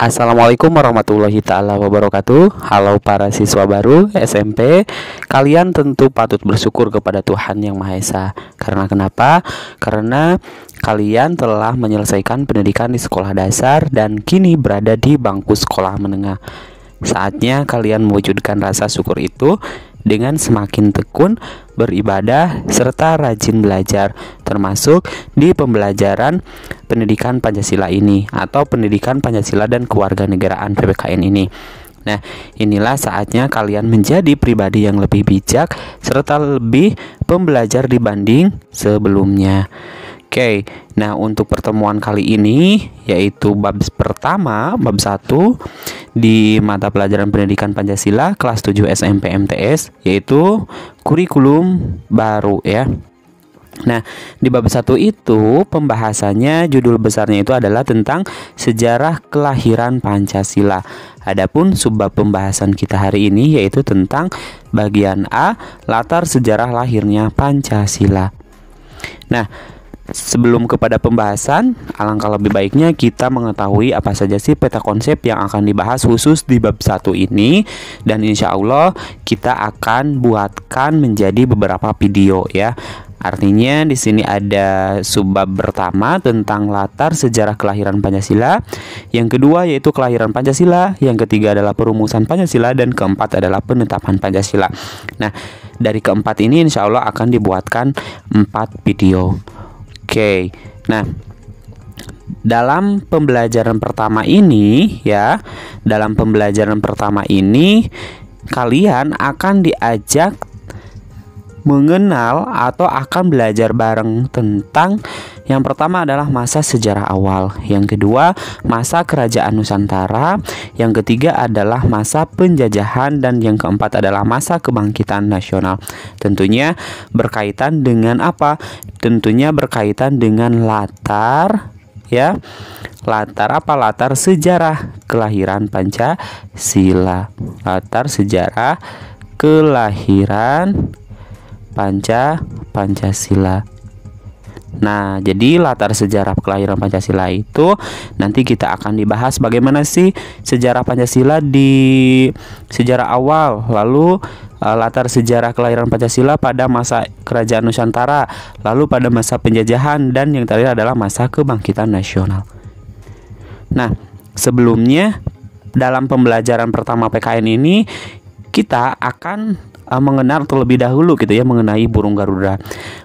Assalamualaikum warahmatullahi ta'ala wabarakatuh. Halo para siswa baru SMP. Kalian tentu patut bersyukur kepada Tuhan Yang Maha Esa. Karena kenapa? Karena kalian telah menyelesaikan pendidikan di sekolah dasar dan kini berada di bangku sekolah menengah. Saatnya kalian mewujudkan rasa syukur itu dengan semakin tekun beribadah serta rajin belajar, termasuk di pembelajaran pendidikan Pancasila ini atau pendidikan Pancasila dan Kewarganegaraan PPKN ini. Nah, inilah saatnya kalian menjadi pribadi yang lebih bijak serta lebih pembelajar dibanding sebelumnya. Oke, nah untuk pertemuan kali ini yaitu bab pertama, bab 1 di mata pelajaran pendidikan Pancasila kelas 7 SMP MTS, yaitu kurikulum baru ya. Nah, di bab 1 itu pembahasannya judul besarnya itu adalah tentang sejarah kelahiran Pancasila. Adapun subbab pembahasan kita hari ini yaitu tentang bagian A, latar sejarah lahirnya Pancasila. Nah, sebelum kepada pembahasan, alangkah lebih baiknya kita mengetahui apa saja sih peta konsep yang akan dibahas khusus di bab 1 ini. Dan insya Allah kita akan buatkan menjadi beberapa video ya. Artinya di sini ada subbab pertama tentang latar sejarah kelahiran Pancasila, yang kedua yaitu kelahiran Pancasila, yang ketiga adalah perumusan Pancasila, dan keempat adalah penetapan Pancasila. Nah, dari keempat ini insya Allah akan dibuatkan 4 video. Oke, nah dalam pembelajaran pertama ini ya, kalian akan diajak mengenal atau akan belajar bareng tentang yang pertama adalah masa sejarah awal, yang kedua masa kerajaan Nusantara, yang ketiga adalah masa penjajahan, dan yang keempat adalah masa kebangkitan nasional. Tentunya berkaitan dengan apa? Tentunya berkaitan dengan latar ya. Latar apa? Latar sejarah kelahiran Pancasila. Latar sejarah kelahiran Pancasila. Nah, jadi latar sejarah kelahiran Pancasila itu nanti kita akan dibahas bagaimana sih sejarah Pancasila di sejarah awal, lalu latar sejarah kelahiran Pancasila pada masa kerajaan Nusantara, lalu pada masa penjajahan, dan yang terakhir adalah masa kebangkitan nasional. Nah, sebelumnya dalam pembelajaran pertama PKN ini kita akan mengenal terlebih dahulu gitu ya mengenai burung Garuda.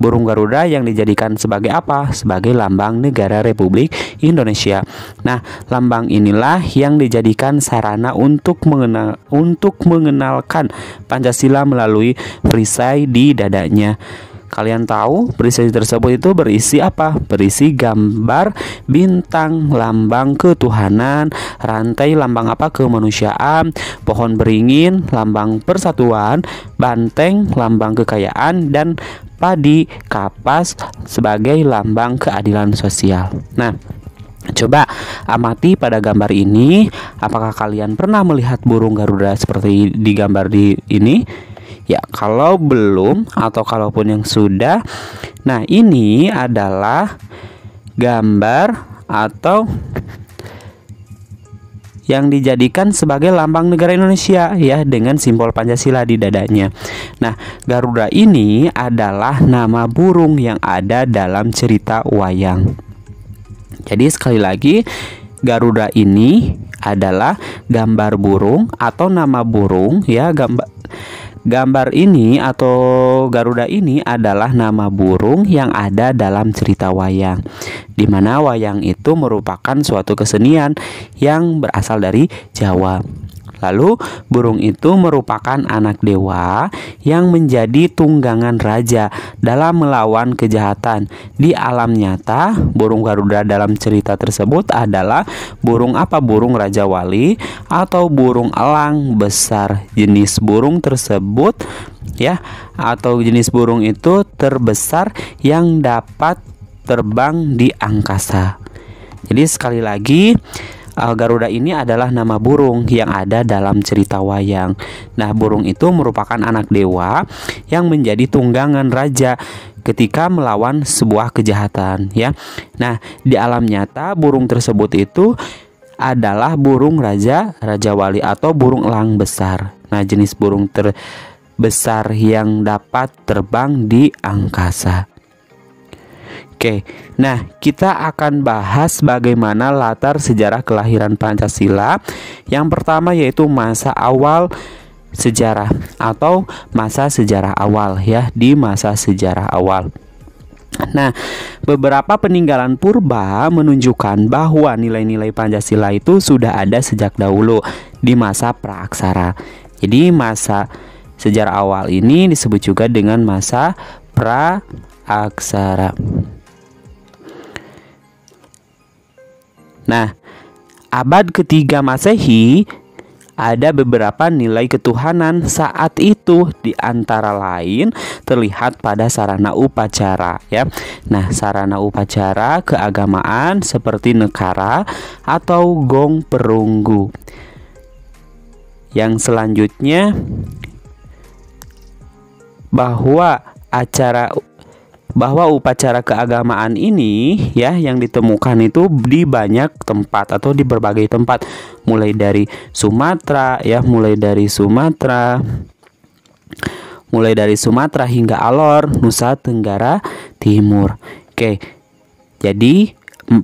Burung Garuda yang dijadikan sebagai apa? Sebagai lambang negara Republik Indonesia. Nah, lambang inilah yang dijadikan sarana untuk mengenalkan Pancasila melalui perisai di dadanya. Kalian tahu perisai tersebut itu berisi apa? Berisi gambar bintang, lambang ketuhanan, rantai lambang apa? Kemanusiaan, pohon beringin, lambang persatuan, banteng, lambang kekayaan, dan padi kapas sebagai lambang keadilan sosial. Nah, coba amati pada gambar ini, apakah kalian pernah melihat burung Garuda seperti di gambar di ini? Ya, kalau belum atau kalaupun yang sudah, nah ini adalah gambar atau yang dijadikan sebagai lambang negara Indonesia ya, dengan simbol Pancasila di dadanya. Nah, Garuda ini adalah nama burung yang ada dalam cerita wayang. Jadi sekali lagi, Garuda ini adalah gambar burung atau nama burung ya. Gambar ini atau Garuda ini adalah nama burung yang ada dalam cerita wayang, di mana wayang itu merupakan suatu kesenian yang berasal dari Jawa. Lalu burung itu merupakan anak dewa yang menjadi tunggangan raja dalam melawan kejahatan. Di alam nyata, burung Garuda dalam cerita tersebut adalah burung apa? Burung Raja Wali atau burung elang besar. Jenis burung tersebut ya, atau jenis burung itu terbesar yang dapat terbang di angkasa. Jadi sekali lagi, Garuda ini adalah nama burung yang ada dalam cerita wayang. Nah, burung itu merupakan anak dewa yang menjadi tunggangan raja ketika melawan sebuah kejahatan ya. Nah, di alam nyata burung tersebut itu adalah burung raja wali atau burung elang besar. Nah, jenis burung terbesar yang dapat terbang di angkasa. Oke, nah kita akan bahas bagaimana latar sejarah kelahiran Pancasila. Yang pertama yaitu masa awal sejarah atau masa sejarah awal ya, di masa sejarah awal. Nah, beberapa peninggalan purba menunjukkan bahwa nilai-nilai Pancasila itu sudah ada sejak dahulu di masa praaksara. Jadi masa sejarah awal ini disebut juga dengan masa praaksara. Nah, abad ketiga Masehi ada beberapa nilai ketuhanan saat itu, di antara lain terlihat pada sarana upacara ya. Nah, sarana upacara keagamaan seperti nekara atau gong perunggu. Yang selanjutnya bahwa upacara keagamaan ini ya yang ditemukan itu di banyak tempat atau di berbagai tempat, mulai dari Sumatera hingga Alor, Nusa Tenggara Timur. Oke. Jadi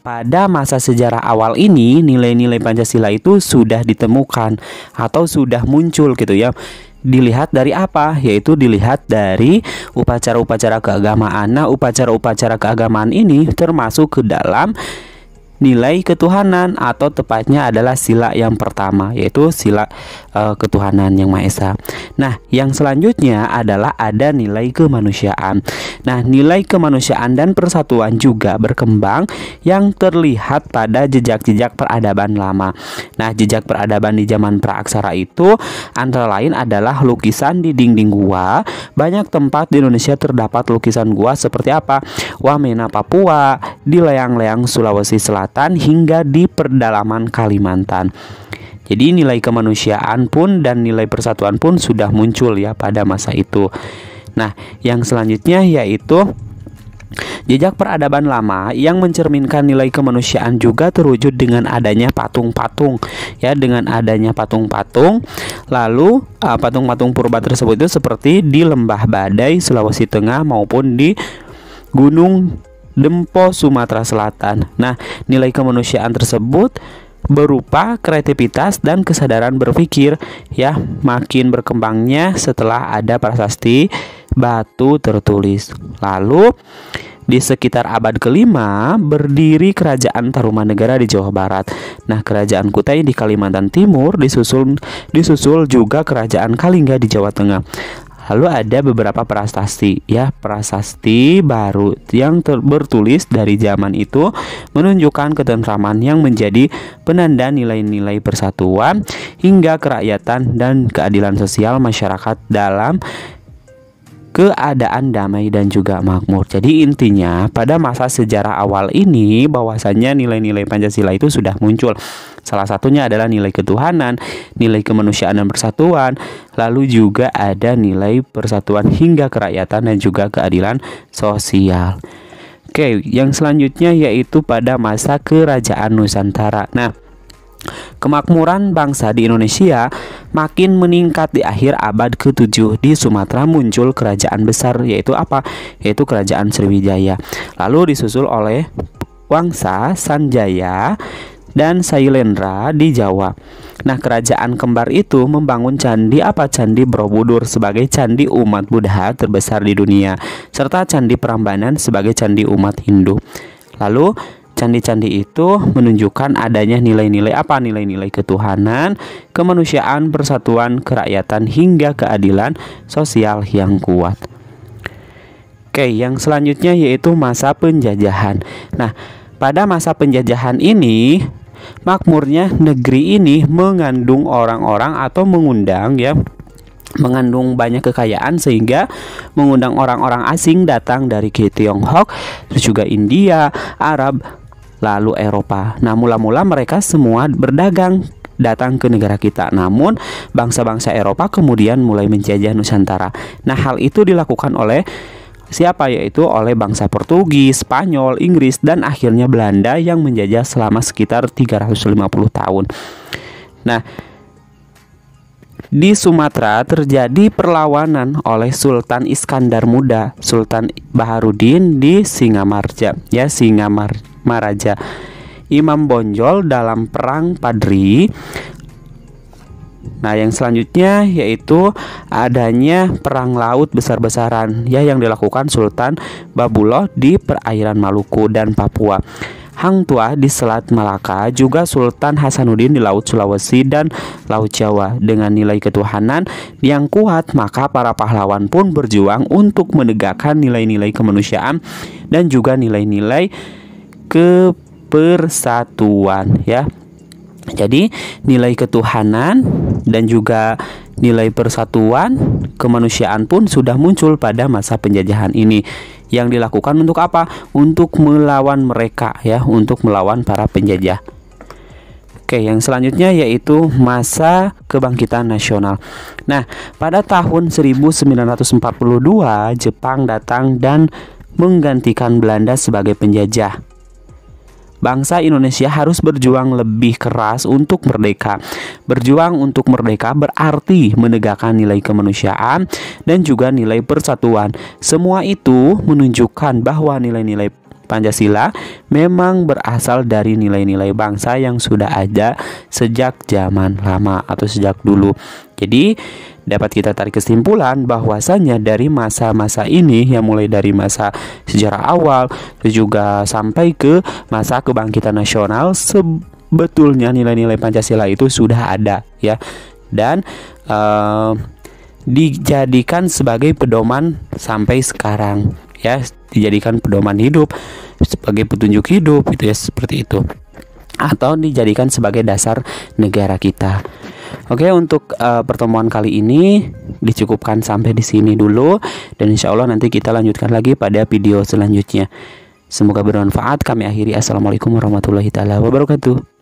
pada masa sejarah awal ini nilai-nilai Pancasila itu sudah ditemukan atau sudah muncul gitu ya. Dilihat dari apa? Yaitu dilihat dari upacara-upacara keagamaan. Nah, upacara-upacara keagamaan ini termasuk ke dalam nilai ketuhanan atau tepatnya adalah sila yang pertama, yaitu sila ketuhanan yang Maha Esa. Nah, yang selanjutnya adalah ada nilai kemanusiaan. Nah, nilai kemanusiaan dan persatuan juga berkembang yang terlihat pada jejak-jejak peradaban lama. Nah, jejak peradaban di zaman praaksara itu antara lain adalah lukisan di dinding gua. Banyak tempat di Indonesia terdapat lukisan gua seperti apa? Wamena Papua, di layang-layang Sulawesi Selatan, hingga di pedalaman Kalimantan. Jadi nilai kemanusiaan pun dan nilai persatuan pun sudah muncul ya pada masa itu. Nah, yang selanjutnya yaitu jejak peradaban lama yang mencerminkan nilai kemanusiaan juga terwujud dengan adanya patung-patung ya, dengan adanya patung-patung. Lalu patung-patung purba tersebut itu seperti di Lembah Badai Sulawesi Tengah maupun di Gunung Dempo Sumatera Selatan. Nah, nilai kemanusiaan tersebut berupa kreativitas dan kesadaran berpikir ya, makin berkembangnya setelah ada prasasti batu tertulis. Lalu di sekitar abad kelima berdiri Kerajaan Tarumanegara di Jawa Barat. Nah, Kerajaan Kutai di Kalimantan Timur disusul juga Kerajaan Kalingga di Jawa Tengah. Lalu ada beberapa prasasti ya, prasasti baru yang bertulis dari zaman itu menunjukkan ketentraman yang menjadi penanda nilai-nilai persatuan hingga kerakyatan dan keadilan sosial masyarakat dalam keadaan damai dan juga makmur. Jadi intinya pada masa sejarah awal ini bahwasannya nilai-nilai Pancasila itu sudah muncul. Salah satunya adalah nilai ketuhanan, nilai kemanusiaan dan persatuan, lalu juga ada nilai persatuan hingga kerakyatan dan juga keadilan sosial. Oke, yang selanjutnya yaitu pada masa Kerajaan Nusantara. Nah, kemakmuran bangsa di Indonesia makin meningkat di akhir abad ke-7. Di Sumatera muncul kerajaan besar, yaitu apa? Yaitu Kerajaan Sriwijaya. Lalu disusul oleh Wangsa, Sanjaya, dan Sailendra di Jawa. Nah, kerajaan kembar itu membangun candi Candi Borobudur sebagai candi umat Buddha terbesar di dunia, serta Candi Prambanan sebagai candi umat Hindu. Lalu candi-candi itu menunjukkan adanya nilai-nilai apa? Nilai-nilai ketuhanan, kemanusiaan, persatuan, kerakyatan, hingga keadilan sosial yang kuat. Oke, yang selanjutnya yaitu masa penjajahan. Nah, pada masa penjajahan ini makmurnya negeri ini mengandung orang-orang atau mengundang mengandung banyak kekayaan sehingga mengundang orang-orang asing datang dari Tiongkok, terus juga India, Arab, lalu Eropa. Nah, mula-mula mereka semua berdagang datang ke negara kita. Namun bangsa-bangsa Eropa kemudian mulai menjajah Nusantara. Nah, hal itu dilakukan oleh siapa? Yaitu oleh bangsa Portugis, Spanyol, Inggris, dan akhirnya Belanda yang menjajah selama sekitar 350 tahun. Nah, di Sumatera terjadi perlawanan oleh Sultan Iskandar Muda, Sultan Baharudin di Singamaraja, Singamaraja. Imam Bonjol dalam perang Padri. Nah, yang selanjutnya yaitu adanya perang laut besar-besaran yang dilakukan Sultan Babuloh di perairan Maluku dan Papua. Hang Tuah di Selat Malaka, juga Sultan Hasanuddin di Laut Sulawesi dan Laut Jawa. Dengan nilai ketuhanan yang kuat, maka para pahlawan pun berjuang untuk menegakkan nilai-nilai kemanusiaan dan juga nilai-nilai kepersatuan ya. Jadi nilai ketuhanan dan juga nilai persatuan kemanusiaan pun sudah muncul pada masa penjajahan ini, yang dilakukan untuk apa? Untuk melawan mereka ya, untuk melawan para penjajah. Oke, yang selanjutnya yaitu masa kebangkitan nasional. Nah, pada tahun 1942 Jepang datang dan menggantikan Belanda sebagai penjajah. Bangsa Indonesia harus berjuang lebih keras untuk merdeka. Berjuang untuk merdeka berarti menegakkan nilai kemanusiaan dan juga nilai persatuan. Semua itu menunjukkan bahwa nilai-nilai Pancasila memang berasal dari nilai-nilai bangsa yang sudah ada sejak zaman lama atau sejak dulu. Jadi dapat kita tarik kesimpulan bahwasanya dari masa-masa ini, yang mulai dari masa sejarah awal juga sampai ke masa kebangkitan nasional, sebetulnya nilai-nilai Pancasila itu sudah ada ya, dan dijadikan sebagai pedoman sampai sekarang ya, dijadikan pedoman hidup, sebagai petunjuk hidup gitu ya, seperti itu, atau dijadikan sebagai dasar negara kita. Oke, untuk pertemuan kali ini dicukupkan sampai di sini dulu, dan insya Allah nanti kita lanjutkan lagi pada video selanjutnya. Semoga bermanfaat. Kami akhiri. Assalamualaikum warahmatullahi wabarakatuh.